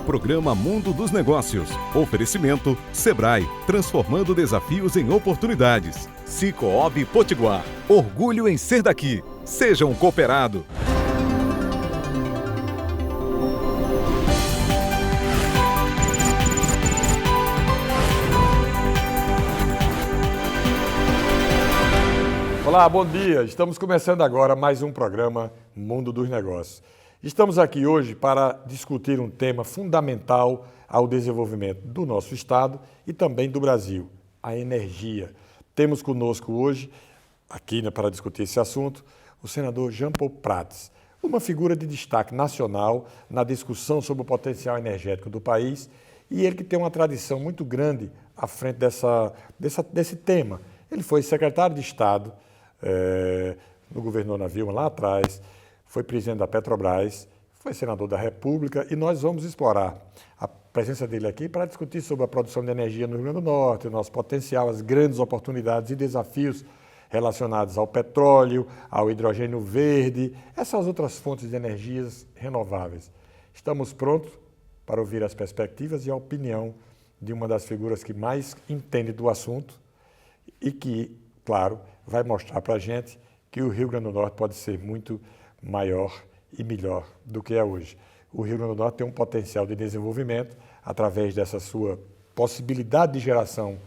Programa Mundo dos Negócios. Oferecimento Sebrae, transformando desafios em oportunidades. Cicobi Potiguar, orgulho em ser daqui. Seja um cooperado. Olá, bom dia. Estamos começando agora mais um programa Mundo dos Negócios. Estamos aqui hoje para discutir um tema fundamental ao desenvolvimento do nosso Estado e também do Brasil, a energia. Temos conosco hoje, aqui para discutir esse assunto, o senador Jean Paul Prats, uma figura de destaque nacional na discussão sobre o potencial energético do país e ele que tem uma tradição muito grande à frente desse tema. Ele foi secretário de Estado no governo Dona Vilma lá atrás, foi presidente da Petrobras, foi senador da República e nós vamos explorar a presença dele aqui para discutir sobre a produção de energia no Rio Grande do Norte, o nosso potencial, as grandes oportunidades e desafios relacionados ao petróleo, ao hidrogênio verde, essas outras fontes de energias renováveis. Estamos prontos para ouvir as perspectivas e a opinião de uma das figuras que mais entende do assunto e que, claro, vai mostrar para a gente que o Rio Grande do Norte pode ser muito maior e melhor do que é hoje. O Rio Grande do Norte tem um potencial de desenvolvimento através dessa sua possibilidade de geração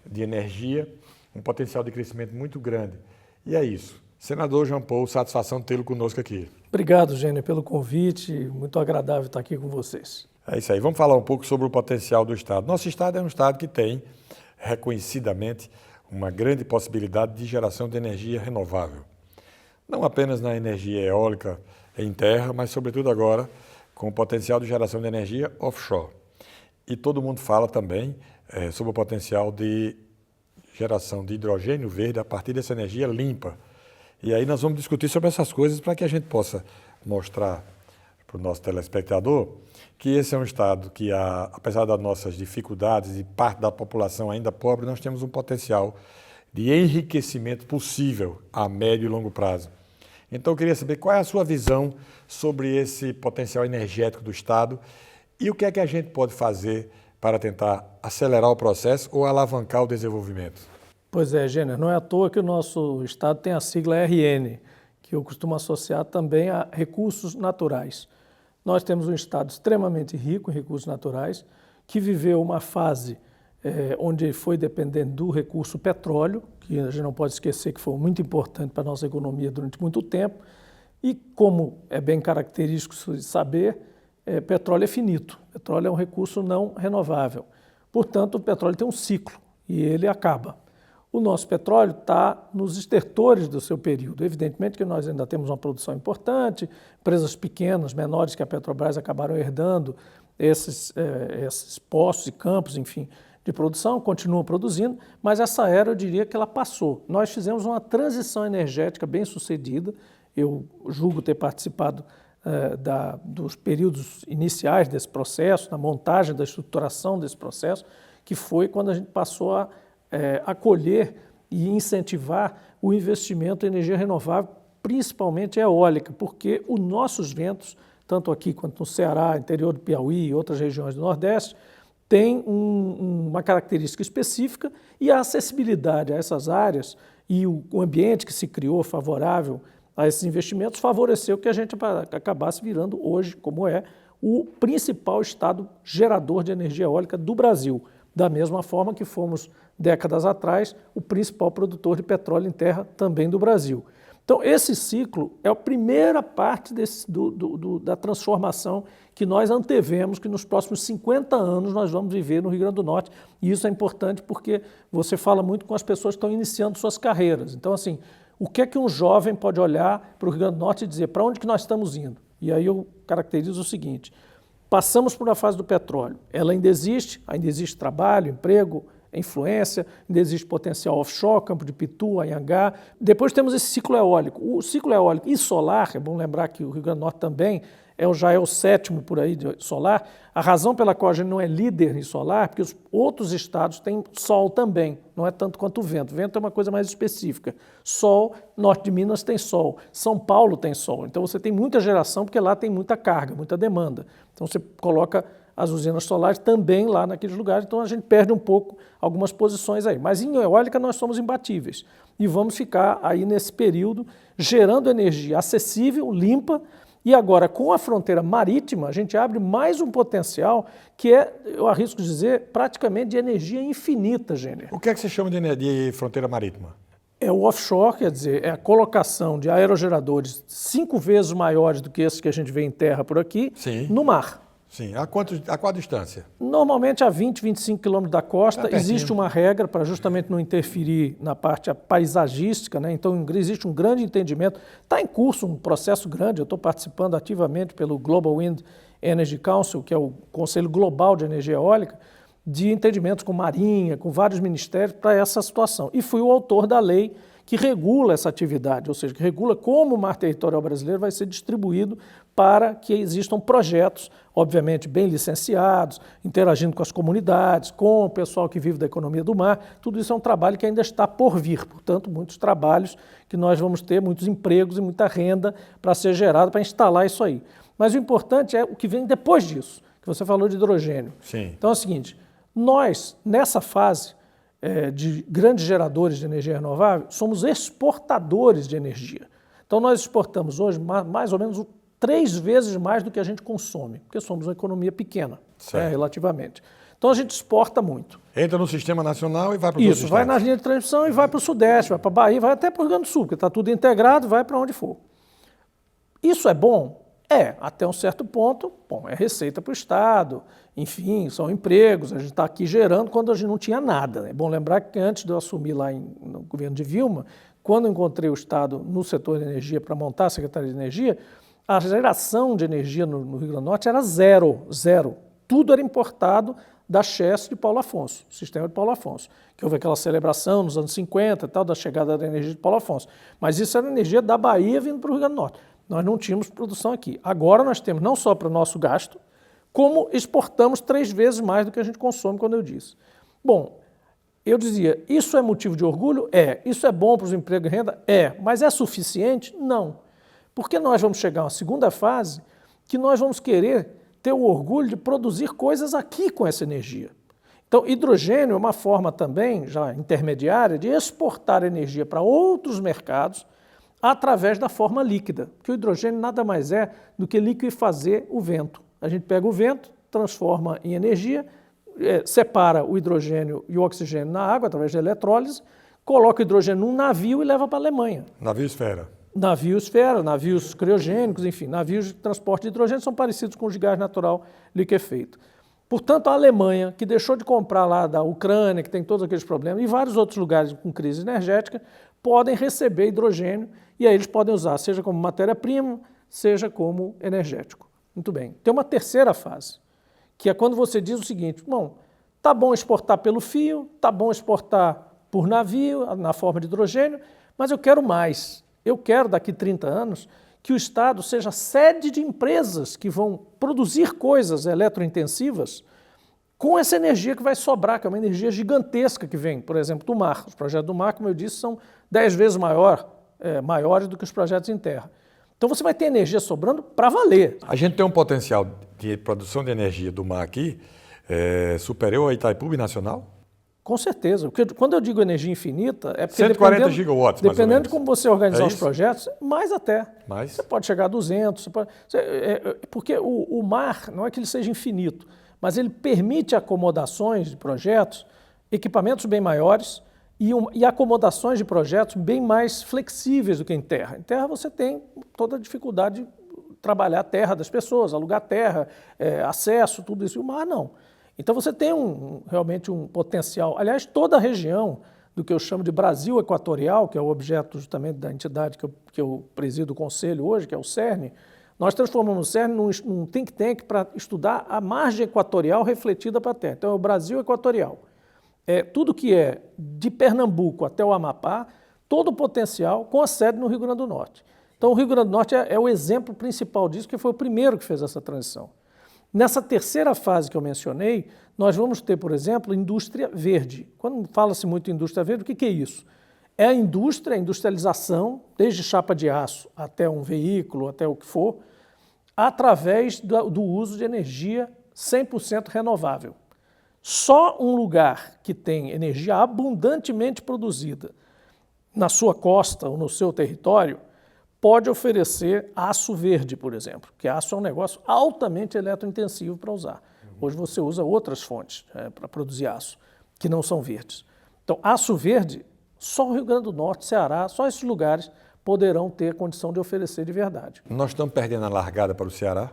de energia, um potencial de crescimento muito grande. E é isso. Senador Jean Paul, satisfação tê-lo conosco aqui. Obrigado, Gênio, pelo convite. Muito agradável estar aqui com vocês. É isso aí. Vamos falar um pouco sobre o potencial do Estado. Nosso Estado é um Estado que tem, reconhecidamente, uma grande possibilidade de geração de energia renovável. Não apenas na energia eólica em terra, mas sobretudo agora com o potencial de geração de energia offshore. E todo mundo fala também sobre o potencial de geração de hidrogênio verde a partir dessa energia limpa. E aí nós vamos discutir sobre essas coisas para que a gente possa mostrar para o nosso telespectador que esse é um Estado que, apesar das nossas dificuldades e parte da população ainda pobre, nós temos um potencial de enriquecimento possível a médio e longo prazo. Então, eu queria saber qual é a sua visão sobre esse potencial energético do Estado e o que é que a gente pode fazer para tentar acelerar o processo ou alavancar o desenvolvimento. Pois é, Gênero, não é à toa que o nosso Estado tem a sigla RN, que eu costumo associar também a recursos naturais. Nós temos um Estado extremamente rico em recursos naturais, que viveu uma fase onde foi dependendo do recurso petróleo, que a gente não pode esquecer que foi muito importante para a nossa economia durante muito tempo, e como é bem característico de saber, petróleo é finito, petróleo é um recurso não renovável. Portanto, o petróleo tem um ciclo e ele acaba. O nosso petróleo está nos estertores do seu período. Evidentemente que nós ainda temos uma produção importante, empresas pequenas, menores que a Petrobras acabaram herdando esses poços e campos, enfim, de produção, continuam produzindo, mas essa era eu diria que ela passou. Nós fizemos uma transição energética bem sucedida, eu julgo ter participado dos períodos iniciais desse processo, da montagem, da estruturação desse processo, que foi quando a gente passou a acolher e incentivar o investimento em energia renovável, principalmente eólica, porque os nossos ventos, tanto aqui quanto no Ceará, interior do Piauí e outras regiões do Nordeste, têm uma característica específica e a acessibilidade a essas áreas e o ambiente que se criou favorável a esses investimentos favoreceu que a gente acabasse virando hoje, como é, o principal estado gerador de energia eólica do Brasil. Da mesma forma que fomos, décadas atrás, o principal produtor de petróleo em terra também do Brasil. Então, esse ciclo é a primeira parte da transformação que nós antevemos que nos próximos 50 anos nós vamos viver no Rio Grande do Norte. E isso é importante porque você fala muito com as pessoas que estão iniciando suas carreiras. Então, assim, o que é que um jovem pode olhar para o Rio Grande do Norte e dizer para onde que nós estamos indo? E aí eu caracterizo o seguinte: passamos por uma fase do petróleo, ela ainda existe trabalho, emprego, influência, ainda existe potencial offshore, Campo de Pitu, Anhangá. Depois temos esse ciclo eólico. O ciclo eólico e solar, é bom lembrar que o Rio Grande do Norte também já é o sétimo por aí de solar. A razão pela qual a gente não é líder em solar, porque os outros estados têm sol também, não é tanto quanto o vento. O vento é uma coisa mais específica. Sol, norte de Minas tem sol, São Paulo tem sol. Então você tem muita geração, porque lá tem muita carga, muita demanda. Então você coloca as usinas solares também lá naqueles lugares, então a gente perde um pouco algumas posições aí. Mas em eólica nós somos imbatíveis e vamos ficar aí nesse período gerando energia acessível, limpa, e agora com a fronteira marítima a gente abre mais um potencial que é, eu arrisco dizer, praticamente de energia infinita, Gêner. O que é que você chama de fronteira marítima? É o offshore, quer dizer, é a colocação de aerogeradores 5 vezes maiores do que esses que a gente vê em terra por aqui, Sim. no mar. Sim. A qual distância? Normalmente a 20, 25 quilômetros da costa. Tá Existe uma regra para justamente não interferir na parte paisagística, né? Então existe um grande entendimento. Está em curso um processo grande, eu estou participando ativamente pelo Global Wind Energy Council, que é o Conselho Global de Energia Eólica, de entendimentos com Marinha, com vários ministérios para essa situação. E fui o autor da lei que regula essa atividade, ou seja, que regula como o mar territorial brasileiro vai ser distribuído para que existam projetos, obviamente bem licenciados, interagindo com as comunidades, com o pessoal que vive da economia do mar. Tudo isso é um trabalho que ainda está por vir, portanto, muitos trabalhos que nós vamos ter, muitos empregos e muita renda para ser gerada para instalar isso aí. Mas o importante é o que vem depois disso, que você falou de hidrogênio. Sim. Então é o seguinte, nós, nessa fase de grandes geradores de energia renovável, somos exportadores de energia. Então nós exportamos hoje mais ou menos 3 vezes mais do que a gente consome, porque somos uma economia pequena, relativamente. Então a gente exporta muito. Entra no sistema nacional e vai para os outros Isso, vai estados. na linha de transmissão e vai para o Sudeste, vai para a Bahia, vai até para o Rio Grande do Sul, porque está tudo integrado, vai para onde for. Isso é bom? É, até um certo ponto, bom, é receita para o Estado, enfim, são empregos, a gente está aqui gerando quando a gente não tinha nada. É bom lembrar que antes de eu assumir lá no governo de Vilma, quando eu encontrei o Estado no setor de energia para montar a Secretaria de Energia, a geração de energia no Rio Grande do Norte era zero. Tudo era importado da Chess de Paulo Afonso, sistema de Paulo Afonso, que houve aquela celebração nos anos 50 e tal, da chegada da energia de Paulo Afonso. Mas isso era energia da Bahia vindo para o Rio Grande do Norte. Nós não tínhamos produção aqui. Agora nós temos não só para o nosso gasto, como exportamos 3 vezes mais do que a gente consome, quando eu disse. Bom, eu dizia, isso é motivo de orgulho? É. Isso é bom para os empregos e renda? É. Mas é suficiente? Não. Porque nós vamos chegar a uma segunda fase que nós vamos querer ter o orgulho de produzir coisas aqui com essa energia. Então, hidrogênio é uma forma também, já intermediária, de exportar energia para outros mercados através da forma líquida, porque o hidrogênio nada mais é do que liquefazer o vento. A gente pega o vento, transforma em energia, separa o hidrogênio e o oxigênio na água através de eletrólise, coloca o hidrogênio num navio e leva para a Alemanha. Navio esfera. Navio esfera, navios criogênicos, enfim, navios de transporte de hidrogênio são parecidos com os de gás natural liquefeito. Portanto, a Alemanha, que deixou de comprar lá da Ucrânia, que tem todos aqueles problemas, e vários outros lugares com crise energética, podem receber hidrogênio e aí eles podem usar, seja como matéria-prima, seja como energético. Muito bem. Tem uma terceira fase, que é quando você diz o seguinte, bom, tá bom exportar pelo fio, tá bom exportar por navio, na forma de hidrogênio, mas eu quero mais. Eu quero, daqui 30 anos, que o Estado seja sede de empresas que vão produzir coisas eletrointensivas com essa energia que vai sobrar, que é uma energia gigantesca que vem, por exemplo, do mar. Os projetos do mar, como eu disse, são 10 vezes maiores do que os projetos em terra. Então você vai ter energia sobrando para valer. A gente tem um potencial de produção de energia do mar aqui superior a Itaipu Nacional? Com certeza. Porque quando eu digo energia infinita, é porque 140 gigawatts, mais ou dependendo menos. de como você organizar os isso? projetos, mais até. Mais? Você pode chegar a 200, porque o mar não é que ele seja infinito, mas ele permite acomodações de projetos, equipamentos bem maiores e acomodações de projetos bem mais flexíveis do que em terra. Em terra você tem toda a dificuldade de trabalhar a terra das pessoas, alugar terra, acesso, tudo isso. E o mar não. Então você tem realmente um potencial. Aliás, toda a região do que eu chamo de Brasil Equatorial, que é o objeto justamente da entidade que eu presido o conselho hoje, que é o CERN, nós transformamos o CERN num think tank para estudar a margem equatorial refletida para a Terra. Então é o Brasil Equatorial. Tudo que é de Pernambuco até o Amapá, todo o potencial com a sede no Rio Grande do Norte. Então o Rio Grande do Norte é o exemplo principal disso, que foi o primeiro que fez essa transição. Nessa terceira fase que eu mencionei, nós vamos ter, por exemplo, indústria verde. Quando fala-se muito em indústria verde, o que é isso? É a indústria, a industrialização, desde chapa de aço até um veículo, até o que for, através do uso de energia 100% renovável. Só um lugar que tem energia abundantemente produzida na sua costa ou no seu território pode oferecer aço verde, por exemplo, que aço é um negócio altamente eletrointensivo para usar. Hoje você usa outras fontes para produzir aço, que não são verdes. Então, aço verde, só o Rio Grande do Norte, Ceará, só esses lugares poderão ter condição de oferecer de verdade. Nós estamos perdendo a largada para o Ceará?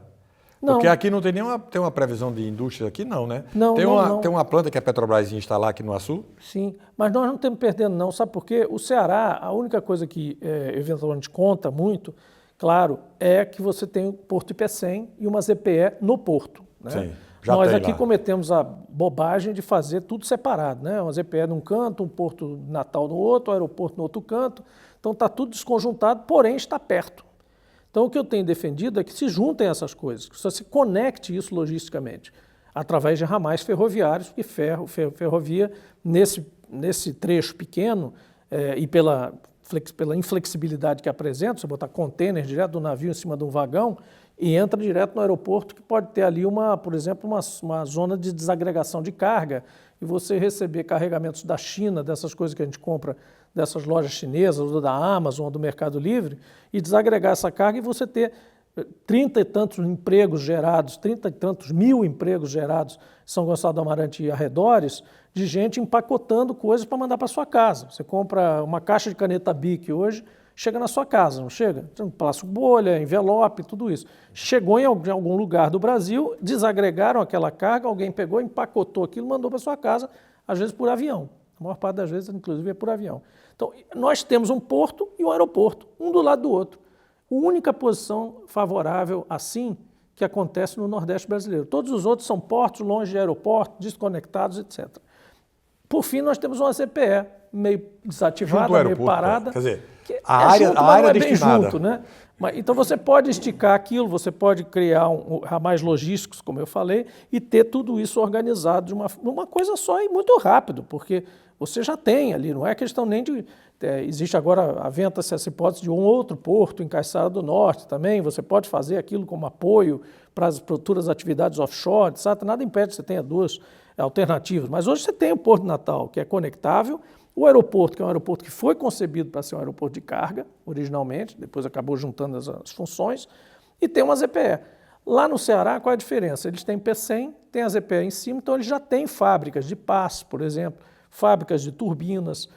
Não. Porque aqui não tem uma previsão de indústria aqui, não, né? Não, não. Tem uma planta que a Petrobras ia instalar aqui no Açu? Sim, mas nós não estamos perdendo não, sabe por quê? O Ceará, a única coisa que eventualmente conta muito, claro, é que você tem o Porto IPCEM e uma ZPE no Porto. Né? Sim, já nós tem aqui lá. cometemos a bobagem de fazer tudo separado, né? Uma ZPE num canto, um Porto Natal no outro, um aeroporto no outro canto, então está tudo desconjuntado, porém está perto. Então, o que eu tenho defendido é que se juntem essas coisas, que você se conecte isso logisticamente, através de ramais ferroviários, porque ferrovia, nesse trecho pequeno, e pela inflexibilidade que apresenta, você botar container direto do navio em cima de um vagão e entra direto no aeroporto, que pode ter ali, por exemplo, uma zona de desagregação de carga, e você receber carregamentos da China, dessas coisas que a gente compra dessas lojas chinesas, ou da Amazon, ou do Mercado Livre, e desagregar essa carga e você ter 30 e tantos empregos gerados, 30 e tantos mil empregos gerados em São Gonçalo do Amarante e arredores, de gente empacotando coisas para mandar para sua casa. Você compra uma caixa de caneta Bic hoje, chega na sua casa, não chega? Plástico bolha, envelope, tudo isso. Chegou em algum lugar do Brasil, desagregaram aquela carga, alguém pegou, empacotou aquilo, mandou para sua casa, às vezes por avião. A maior parte das vezes, inclusive, é por avião. Então, nós temos um porto e um aeroporto, um do lado do outro. A única posição favorável, assim, que acontece no Nordeste brasileiro. Todos os outros são portos longe de aeroporto, desconectados, etc. Por fim, nós temos uma ZPE meio desativada, meio parada. Quer dizer, a área destinada. Junto, né? Então você pode esticar aquilo, você pode criar ramais logísticos, como eu falei, e ter tudo isso organizado de uma coisa só e muito rápido, porque você já tem ali, não é questão nem de... existe agora, aventa-se essa hipótese de um outro porto em Caiçara do Norte também, você pode fazer aquilo como apoio para as futuras atividades offshore, etc. Nada impede que você tenha duas alternativas, mas hoje você tem o Porto de Natal, que é conectável, o aeroporto, que é um aeroporto que foi concebido para ser um aeroporto de carga, originalmente, depois acabou juntando as funções, e tem uma ZPE. Lá no Ceará, qual é a diferença? Eles têm P100, tem a ZPE em cima, então eles já têm fábricas de pás, por exemplo, fábricas de turbinas,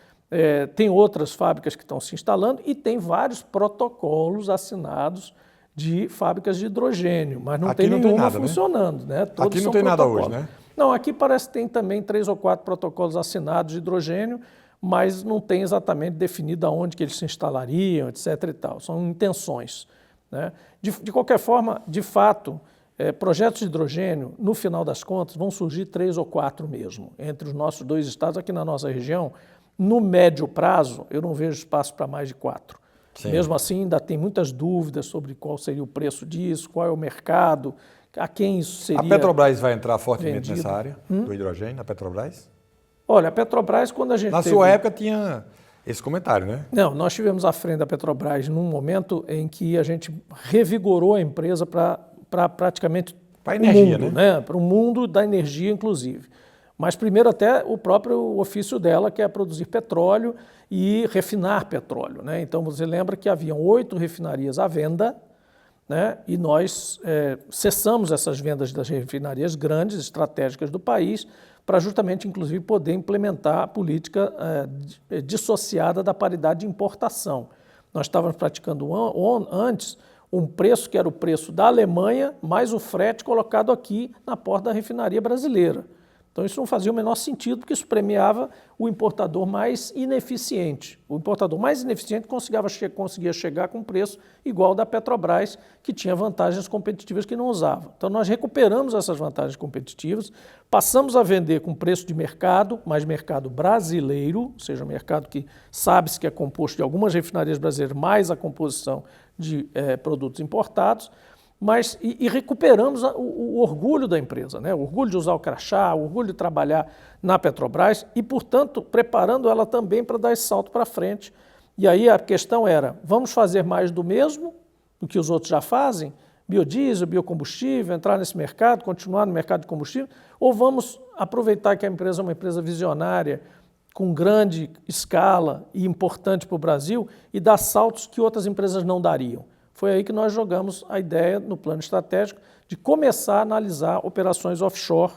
tem outras fábricas que estão se instalando e tem vários protocolos assinados de fábricas de hidrogênio, mas não tem nenhuma funcionando. Né? Aqui não tem nada hoje, né? Não, aqui parece que tem também 3 ou 4 protocolos assinados de hidrogênio, mas não tem exatamente definido aonde que eles se instalariam, etc. e tal. São intenções. Né? De qualquer forma, de fato, projetos de hidrogênio, no final das contas, vão surgir 3 ou 4 mesmo, entre os nossos 2 estados aqui na nossa região. No médio prazo, eu não vejo espaço para mais de 4. Sim. Mesmo assim, ainda tem muitas dúvidas sobre qual seria o preço disso, qual é o mercado, a quem isso seria. A Petrobras vai entrar fortemente vendido. Nessa área do hidrogênio, a Petrobras? Olha, a Petrobras, quando a gente Na sua época tinha esse comentário, né? Não, nós tivemos à frente da Petrobras num momento em que a gente revigorou a empresa para praticamente para a energia, mundo, né? Para o mundo da energia, inclusive. Mas primeiro até o próprio ofício dela, que é produzir petróleo e refinar petróleo. Né? Então você lembra que haviam 8 refinarias à venda, né? E nós cessamos essas vendas das refinarias grandes, estratégicas do país, para justamente, inclusive, poder implementar a política dissociada da paridade de importação. Nós estávamos praticando antes um preço que era o preço da Alemanha, mais o frete colocado aqui na porta da refinaria brasileira. Então isso não fazia o menor sentido, porque isso premiava o importador mais ineficiente. O importador mais ineficiente conseguia chegar com um preço igual ao da Petrobras, que tinha vantagens competitivas que não usava. Então nós recuperamos essas vantagens competitivas, passamos a vender com preço de mercado, mas mercado brasileiro, ou seja, mercado que sabe-se que é composto de algumas refinarias brasileiras, mais a composição de produtos importados, mas e recuperamos o orgulho da empresa, né? O orgulho de usar o crachá, o orgulho de trabalhar na Petrobras e, portanto, preparando ela também para dar esse salto para frente. E aí a questão era, vamos fazer mais do mesmo, do que os outros já fazem? biodiesel, biocombustível, entrar nesse mercado, continuar no mercado de combustível, ou vamos aproveitar que a empresa é uma empresa visionária, com grande escala e importante para o Brasil e dar saltos que outras empresas não dariam. Foi aí que nós jogamos a ideia no plano estratégico de começar a analisar operações offshore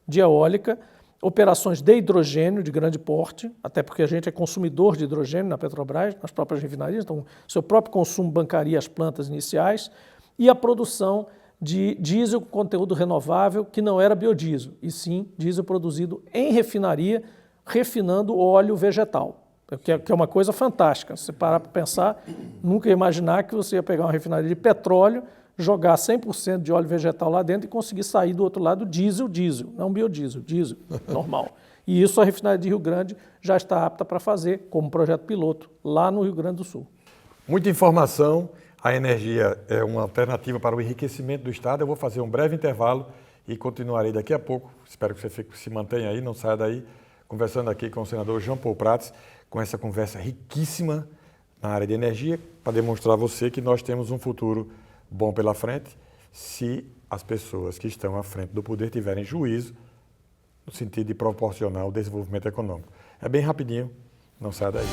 de eólica, operações de hidrogênio de grande porte, até porque a gente é consumidor de hidrogênio na Petrobras, nas próprias refinarias, então seu próprio consumo bancaria as plantas iniciais, e a produção de diesel com conteúdo renovável, que não era biodiesel, e sim diesel produzido em refinaria, refinando óleo vegetal, que é uma coisa fantástica. Se você parar para pensar, nunca ia imaginar que você ia pegar uma refinaria de petróleo, jogar 100% de óleo vegetal lá dentro e conseguir sair do outro lado diesel, não biodiesel, diesel, normal. E isso a refinaria de Rio Grande já está apta para fazer, como projeto piloto, lá no Rio Grande do Sul. Muita informação, a energia é uma alternativa para o enriquecimento do Estado. Eu vou fazer um breve intervalo e continuarei daqui a pouco. Espero que você se mantenha aí, não saia daí, conversando aqui com o senador Jean Paul Prats, com essa conversa riquíssima na área de energia, para demonstrar a você que nós temos um futuro bom pela frente, se as pessoas que estão à frente do poder tiverem juízo, no sentido de proporcionar o desenvolvimento econômico. É bem rapidinho, não saia daí.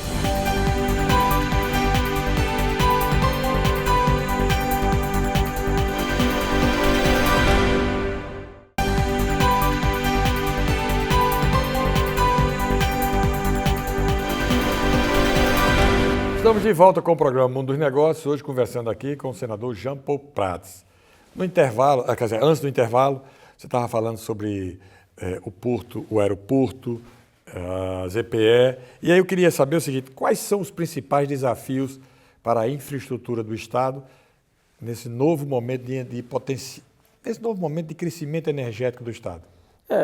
Estamos de volta com o programa Mundo dos Negócios, hoje conversando aqui com o senador Jean Paul Prats. No intervalo, quer dizer, antes do intervalo, você estava falando sobre o porto, o aeroporto, a ZPE, e aí eu queria saber o seguinte: quais são os principais desafios para a infraestrutura do Estado nesse novo momento nesse novo momento de crescimento energético do Estado?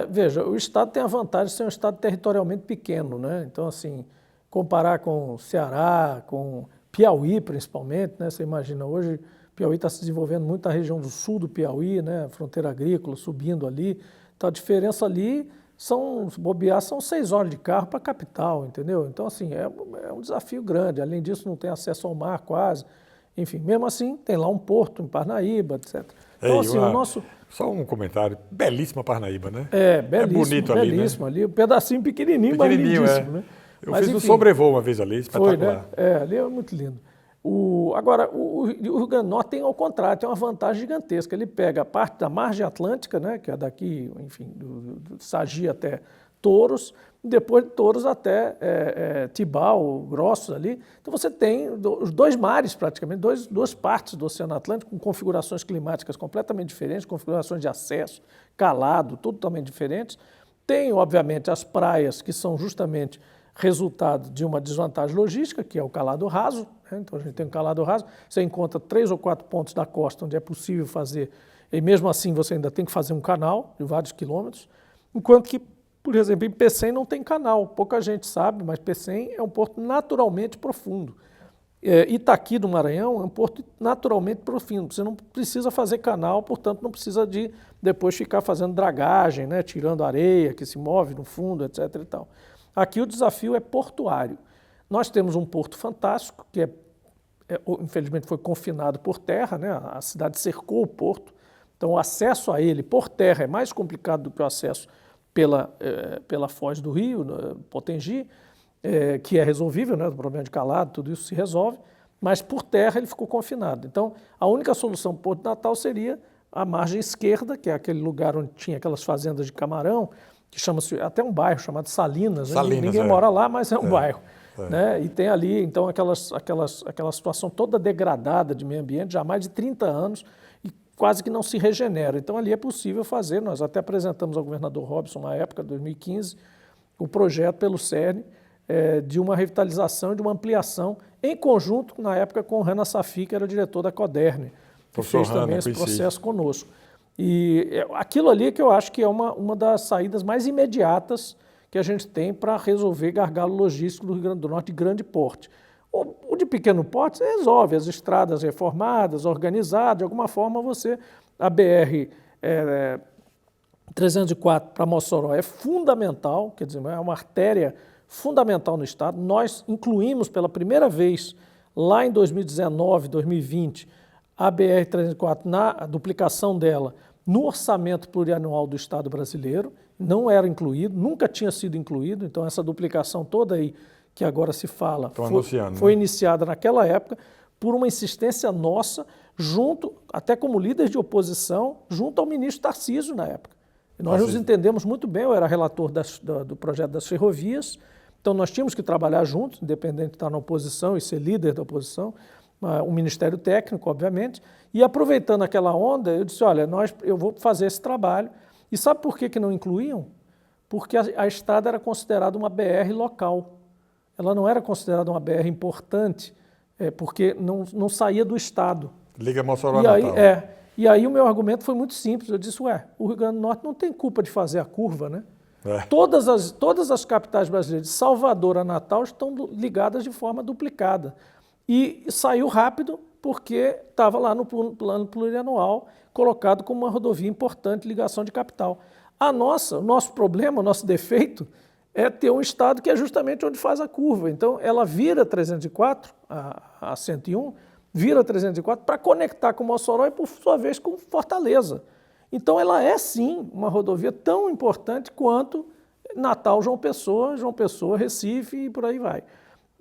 Veja, o Estado tem a vantagem de ser um Estado territorialmente pequeno, né? Então, assim, comparar com Ceará, com Piauí principalmente, né? Você imagina, hoje Piauí está se desenvolvendo muito na região do sul do Piauí, né? Fronteira agrícola, subindo ali. Então a diferença ali, se bobear, são 6 horas de carro para a capital, entendeu? Então, assim, é um desafio grande. Além disso, não tem acesso ao mar quase. Enfim, mesmo assim, tem lá um porto em Parnaíba, etc. Então, assim, o nosso... Só um comentário, belíssima Parnaíba, né? Belíssimo, bonito belíssimo ali, né? Um pedacinho pequenininho, mas lindíssimo, né? Eu fiz um sobrevoo uma vez ali, espetacular. Foi, né? Ali é muito lindo. Agora, o Rio Grande do Norte tem, ao contrário, tem uma vantagem gigantesca. Ele pega a parte da margem atlântica, né, que é daqui, enfim, do Sagi até Touros, depois de Touros até Tibau, Grossos ali. Então você tem os 2 mares praticamente, duas partes do Oceano Atlântico com configurações climáticas completamente diferentes, configurações de acesso, calado, tudo totalmente diferentes. Tem, obviamente, as praias que são justamente resultado de uma desvantagem logística, que é o calado raso, né? Então a gente tem um calado raso, você encontra 3 ou 4 pontos da costa onde é possível fazer, e mesmo assim você ainda tem que fazer um canal de vários quilômetros, enquanto que, por exemplo, em Pecém não tem canal, pouca gente sabe, mas Pecém é um porto naturalmente profundo. Itaqui do Maranhão é um porto naturalmente profundo, você não precisa fazer canal, portanto não precisa de depois ficar fazendo dragagem, né? Tirando areia que se move no fundo, etc. e tal. Aqui o desafio é portuário. Nós temos um porto fantástico, que infelizmente foi confinado por terra, né? A cidade cercou o porto, então o acesso a ele por terra é mais complicado do que o acesso pela foz do rio, Potengi, que é resolvível, né? O problema de calado, tudo isso se resolve, mas por terra ele ficou confinado. Então a única solução para o Porto Natal seria a margem esquerda, que é aquele lugar onde tinha aquelas fazendas de camarão, que chama-se até um bairro chamado Salinas, ninguém mora lá, mas é um bairro. Né? E tem ali, então, aquela situação toda degradada de meio ambiente, já há mais de 30 anos, e quase que não se regenera. Então, ali é possível fazer, nós até apresentamos ao governador Robson, na época, 2015, o projeto pelo CERN de uma revitalização, de uma ampliação, em conjunto, na época, com o Renan Safi, que era diretor da Coderne, que fez também esse processo conosco. E aquilo ali que eu acho que é uma das saídas mais imediatas que a gente tem para resolver gargalo logístico do Rio Grande do Norte de grande porte. O de pequeno porte você resolve, as estradas reformadas, organizadas, de alguma forma a BR 304 para Mossoró é fundamental, quer dizer, é uma artéria fundamental no Estado. Nós incluímos pela primeira vez, lá em 2019, 2020, a BR-304, na duplicação dela, no orçamento plurianual do Estado brasileiro, não era incluído, nunca tinha sido incluído, então essa duplicação toda aí que agora se fala foi iniciada naquela época por uma insistência nossa, junto, até como líderes de oposição, junto ao ministro Tarcísio na época. E nós nos entendemos muito bem, eu era relator do projeto das ferrovias, então nós tínhamos que trabalhar juntos, independente de estar na oposição e ser líder da oposição, o Ministério Técnico, obviamente, e aproveitando aquela onda, eu disse, olha, eu vou fazer esse trabalho. E sabe por que não incluíam? Porque a estrada era considerada uma BR local. Ela não era considerada uma BR importante, porque não saía do Estado. Liga Mossoró a Natal. E aí o meu argumento foi muito simples. Eu disse, o Rio Grande do Norte não tem culpa de fazer a curva, né? Todas as capitais brasileiras, de Salvador a Natal, estão ligadas de forma duplicada. E saiu rápido porque estava lá no plano plurianual, colocado como uma rodovia importante de ligação de capital. O nosso problema, o nosso defeito, é ter um estado que é justamente onde faz a curva. Então, ela vira 304, a 101, vira 304 para conectar com Mossoró e, por sua vez, com Fortaleza. Então, ela é, sim, uma rodovia tão importante quanto Natal, João Pessoa, Recife e por aí vai.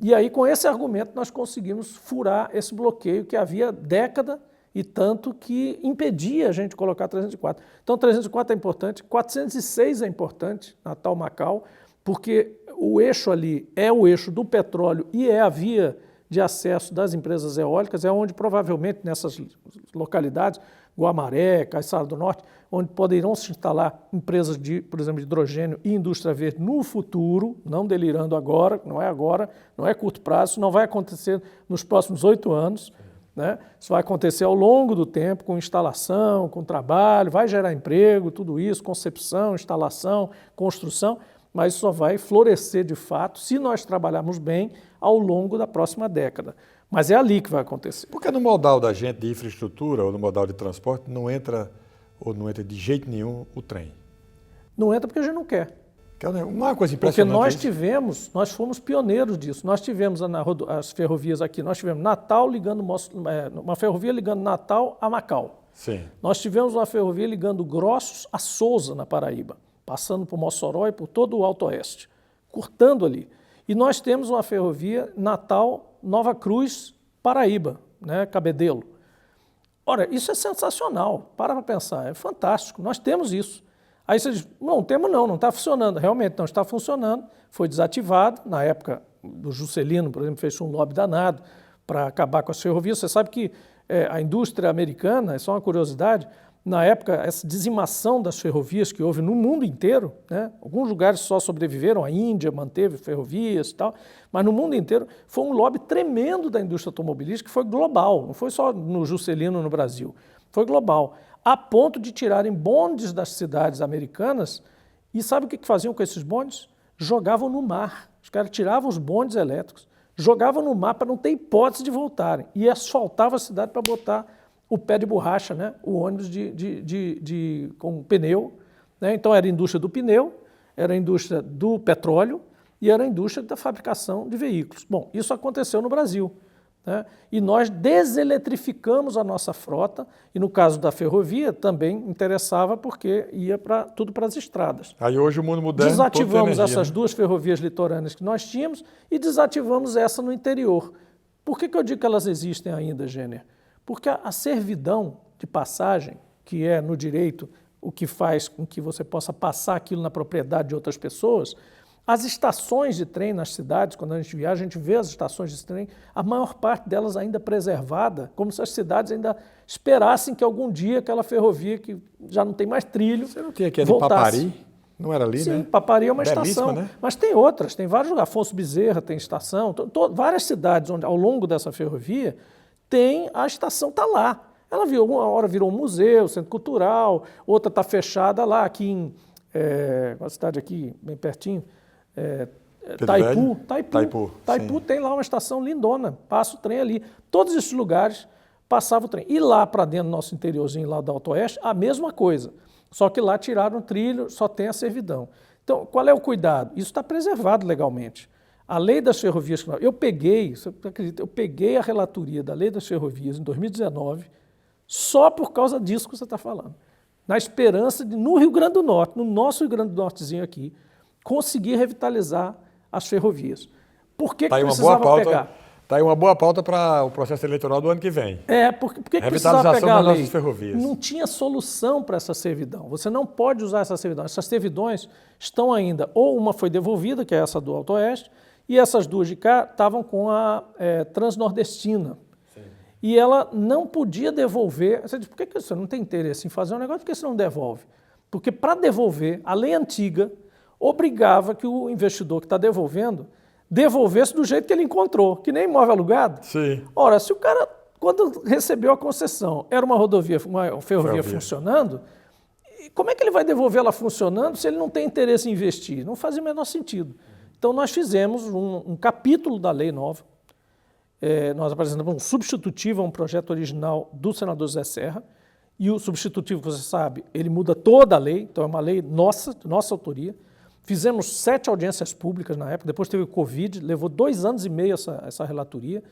E aí, com esse argumento, nós conseguimos furar esse bloqueio que havia década e tanto que impedia a gente de colocar 304. Então, 304 é importante, 406 é importante, Natal-Macau, porque o eixo ali é o eixo do petróleo e é a via de acesso das empresas eólicas, é onde provavelmente nessas localidades, Guamaré, Caiçara do Norte, onde poderão se instalar empresas por exemplo, de hidrogênio e indústria verde no futuro, não delirando agora, não é curto prazo, isso não vai acontecer nos próximos 8 anos, né? Isso vai acontecer ao longo do tempo, com instalação, com trabalho, vai gerar emprego, tudo isso, concepção, instalação, construção, mas isso só vai florescer de fato se nós trabalharmos bem ao longo da próxima década. Mas é ali que vai acontecer. Porque no modal da gente de infraestrutura ou no modal de transporte não entra de jeito nenhum o trem? Não entra porque a gente não quer. Uma coisa impressionante. Porque nós fomos pioneiros disso. Nós tivemos as ferrovias aqui, nós tivemos Natal uma ferrovia ligando Natal a Macau. Sim. Nós tivemos uma ferrovia ligando Grossos a Sousa, na Paraíba, passando por Mossoró e por todo o Alto Oeste, cortando ali. E nós temos uma ferrovia Natal, Nova Cruz, Paraíba, né, Cabedelo. Ora, isso é sensacional, para pensar, é fantástico, nós temos isso. Aí você diz, não está funcionando. Realmente não está funcionando, foi desativado. Na época do Juscelino, por exemplo, fez um lobby danado para acabar com as ferrovias. Você sabe que a indústria americana, é só uma curiosidade, na época, essa dizimação das ferrovias que houve no mundo inteiro, né? Alguns lugares só sobreviveram, a Índia manteve ferrovias e tal, mas no mundo inteiro foi um lobby tremendo da indústria automobilística que foi global, não foi só no Juscelino no Brasil, foi global, a ponto de tirarem bondes das cidades americanas e sabe o que faziam com esses bondes? Jogavam no mar, os caras tiravam os bondes elétricos, jogavam no mar para não ter hipótese de voltarem e asfaltavam a cidade para botar o pé de borracha, né? O ônibus com pneu. Né? Então, era a indústria do pneu, era a indústria do petróleo e era a indústria da fabricação de veículos. Bom, isso aconteceu no Brasil. Né? E nós deseletrificamos a nossa frota e, no caso da ferrovia, também interessava porque ia tudo para as estradas. Aí hoje o mundo moderno... Desativamos essas duas ferrovias litorâneas que nós tínhamos e desativamos essa no interior. Por que eu digo que elas existem ainda, Gêner? Porque a servidão de passagem, que é no direito o que faz com que você possa passar aquilo na propriedade de outras pessoas, as estações de trem nas cidades, quando a gente viaja, a gente vê as estações de trem, a maior parte delas ainda preservada, como se as cidades ainda esperassem que algum dia aquela ferrovia que já não tem mais trilho voltasse. Você não tinha aqui de Papari? Não era ali, sim, né? Sim, Papari é uma belíssima, estação, né? Mas tem outras, tem vários lugares. Afonso Bezerra tem estação, várias cidades onde, ao longo dessa ferrovia, a estação está lá. Ela uma hora virou um museu, centro cultural, outra está fechada lá, aqui em uma cidade aqui, bem pertinho, Taipu tem lá uma estação lindona, passa o trem ali. Todos esses lugares passava o trem. E lá para dentro do nosso interiorzinho, lá do Alto Oeste, a mesma coisa. Só que lá tiraram o trilho, só tem a servidão. Então, qual é o cuidado? Isso está preservado legalmente. A lei das ferrovias, você acredita, eu peguei a relatoria da lei das ferrovias em 2019, só por causa disso que você está falando. Na esperança de, no Rio Grande do Norte, no nosso Rio Grande do Nortezinho aqui, conseguir revitalizar as ferrovias. Por que precisava pegar? Está aí uma boa pauta para o processo eleitoral do ano que vem. Por que precisava pegar a lei? Nossas ferrovias. Não tinha solução para essa servidão. Você não pode usar essa servidão. Essas servidões estão ainda, ou uma foi devolvida, que é essa do Alto Oeste, e essas duas de cá estavam com a Transnordestina. Sim. E ela não podia devolver. Você diz, por que você não tem interesse em fazer um negócio? Por que você não devolve? Porque para devolver, a lei antiga obrigava que o investidor que está devolvendo devolvesse do jeito que ele encontrou, que nem imóvel alugado. Sim. Ora, se o cara, quando recebeu a concessão, era uma rodovia, uma ferrovia funcionando, como é que ele vai devolver ela funcionando se ele não tem interesse em investir? Não faz o menor sentido. Então, nós fizemos um capítulo da lei nova, nós apresentamos um substitutivo a um projeto original do senador José Serra, e o substitutivo, você sabe, ele muda toda a lei, então é uma lei nossa autoria. Fizemos 7 audiências públicas na época, depois teve o Covid, levou 2 anos e meio essa relatoria,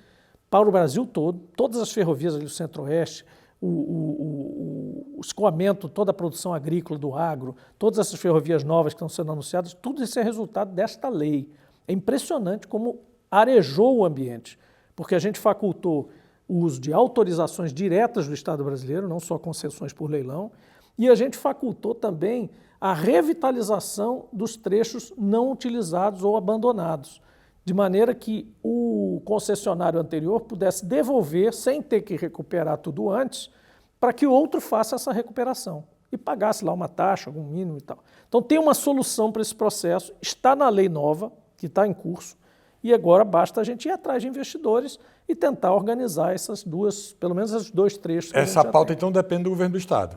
para o Brasil todo, todas as ferrovias ali do Centro-Oeste, o escoamento, toda a produção agrícola do agro, todas essas ferrovias novas que estão sendo anunciadas, tudo isso é resultado desta lei. É impressionante como arejou o ambiente, porque a gente facultou o uso de autorizações diretas do Estado brasileiro, não só concessões por leilão, e a gente facultou também a revitalização dos trechos não utilizados ou abandonados, de maneira que o concessionário anterior pudesse devolver, sem ter que recuperar tudo antes, para que o outro faça essa recuperação e pagasse lá uma taxa, algum mínimo e tal. Então tem uma solução para esse processo, está na lei nova, que está em curso, e agora basta a gente ir atrás de investidores e tentar organizar essas duas, pelo menos esses 2 trechos. Essa pauta, então, depende do governo do Estado.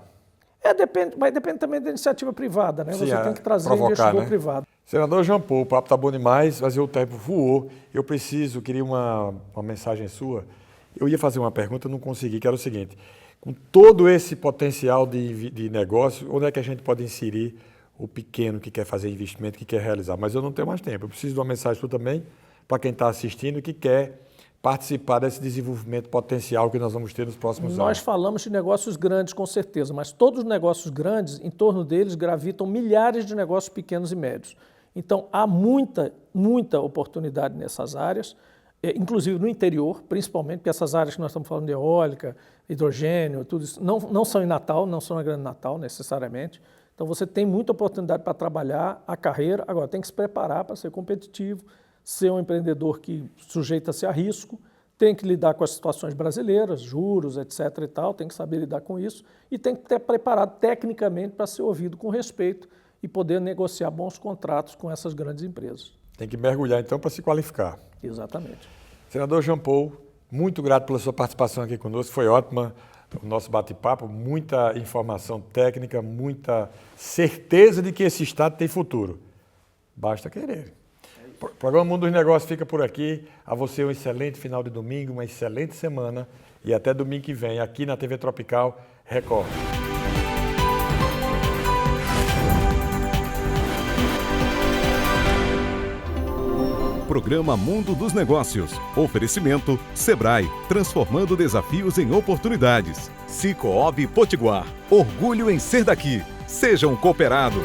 Mas depende também da iniciativa privada, né? Sim, você tem que trazer investidor privado. Senador Jean Paul, o papo está bom demais, mas o tempo voou. Eu queria uma mensagem sua. Eu ia fazer uma pergunta, não consegui, que era o seguinte: com todo esse potencial de negócio, onde é que a gente pode inserir o pequeno que quer fazer investimento, que quer realizar? Mas eu não tenho mais tempo. Eu preciso de uma mensagem sua também, para quem está assistindo e que quer participar desse desenvolvimento potencial que nós vamos ter nos próximos anos. Nós falamos de negócios grandes, com certeza, mas todos os negócios grandes, em torno deles, gravitam milhares de negócios pequenos e médios. Então, há muita oportunidade nessas áreas, inclusive no interior, principalmente, porque essas áreas que nós estamos falando de eólica, hidrogênio, tudo isso, não são em Natal, não são na Grande Natal, necessariamente. Então, você tem muita oportunidade para trabalhar a carreira. Agora, tem que se preparar para ser competitivo, ser um empreendedor que sujeita-se a risco, tem que lidar com as situações brasileiras, juros, etc. e tal, tem que saber lidar com isso e tem que estar preparado tecnicamente para ser ouvido com respeito e poder negociar bons contratos com essas grandes empresas. Tem que mergulhar, então, para se qualificar. Exatamente. Senador Jean Paul, muito grato pela sua participação aqui conosco, foi ótima o nosso bate-papo, muita informação técnica, muita certeza de que esse Estado tem futuro. Basta querer. O programa Mundo dos Negócios fica por aqui. A você um excelente final de domingo, uma excelente semana e até domingo que vem, aqui na TV Tropical Record. Programa Mundo dos Negócios. Oferecimento Sebrae, transformando desafios em oportunidades. Cicobi Potiguar, orgulho em ser daqui. Seja um cooperado.